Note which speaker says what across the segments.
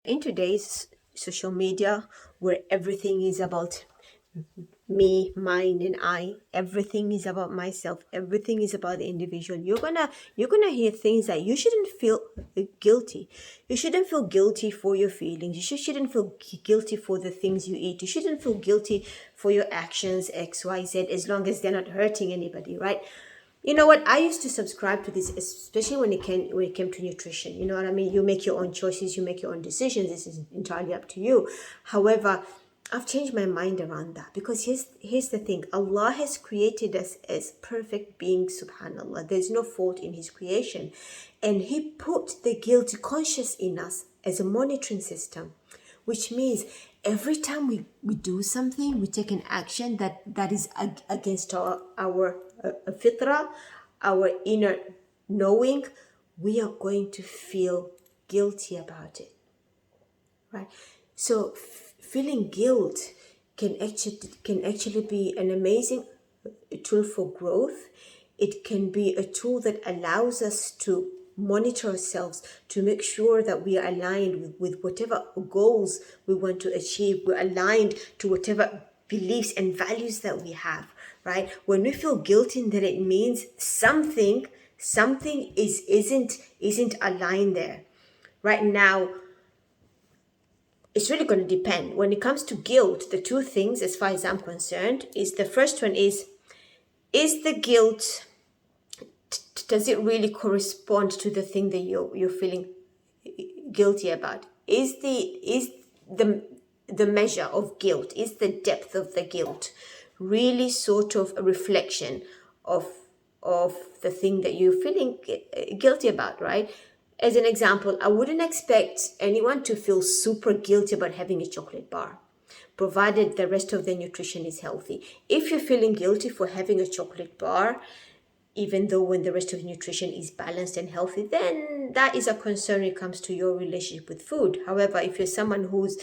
Speaker 1: In today's social media, where everything is about me, mine, and I, everything is about myself, everything is about the individual, you're gonna hear things that you shouldn't feel guilty. You shouldn't feel guilty for your feelings. You shouldn't feel guilty for the things you eat. You shouldn't feel guilty for your actions, XYZ, as long as they're not hurting anybody, right? You know what? I used to subscribe to this, especially when it came to nutrition. You know what I mean? You make your own choices, you make your own decisions. This is entirely up to you. However, I've changed my mind around that, because here's the thing. Allah has created us as perfect beings, subhanallah. There's no fault in his creation. And he put the guilty conscious in us as a monitoring system, which means every time we do something, we take an action that is against our fitra, our inner knowing, we are going to feel guilty about it, right? So feeling guilt can actually be an amazing tool for growth. It can be a tool that allows us to monitor ourselves, to make sure that we are aligned with whatever goals we want to achieve. We're aligned to whatever beliefs and values that we have, right? When we feel guilty, then it means something isn't aligned there. Right now, it's really going to depend. When it comes to guilt, the two things, as far as I'm concerned, is the first one is the guilt, does it really correspond to the thing that you're feeling guilty about? Is the measure of guilt, is the depth of the guilt really sort of a reflection of the thing that you're feeling guilty about, right? As an example, I wouldn't expect anyone to feel super guilty about having a chocolate bar, provided the rest of their nutrition is healthy. If you're feeling guilty for having a chocolate bar, even though when the rest of nutrition is balanced and healthy, then that is a concern when it comes to your relationship with food. However, if you're someone who's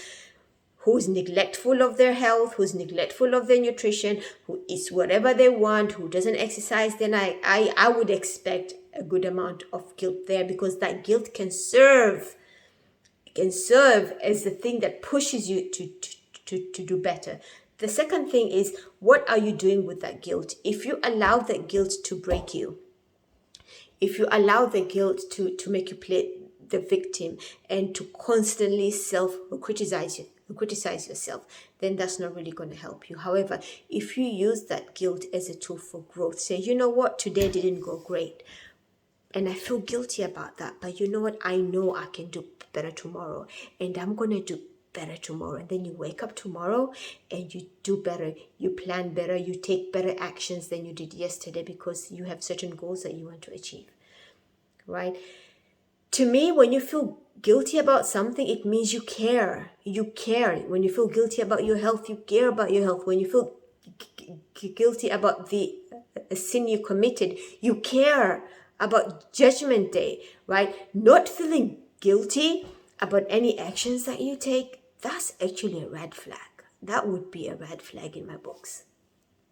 Speaker 1: neglectful of their health, who's neglectful of their nutrition, who eats whatever they want, who doesn't exercise, then I would expect a good amount of guilt there, because that guilt can serve as the thing that pushes you to do better. The second thing is, what are you doing with that guilt? If you allow that guilt to break you, if you allow the guilt to make you play the victim and to constantly criticize yourself, then that's not really going to help you. However, if you use that guilt as a tool for growth, say, you know what, today didn't go great, and I feel guilty about that, but you know what, I know I can do better tomorrow, and I'm going to do better tomorrow. And then you wake up tomorrow and you do better, you plan better, you take better actions than you did yesterday, because you have certain goals that you want to achieve, right? To me, when you feel guilty about something, it means you care. When you feel guilty about your health, you care about your health. When you feel guilty about the sin you committed, you care about Judgment Day, right? Not feeling guilty about any actions that you take, that's actually a red flag. That would be a red flag in my books.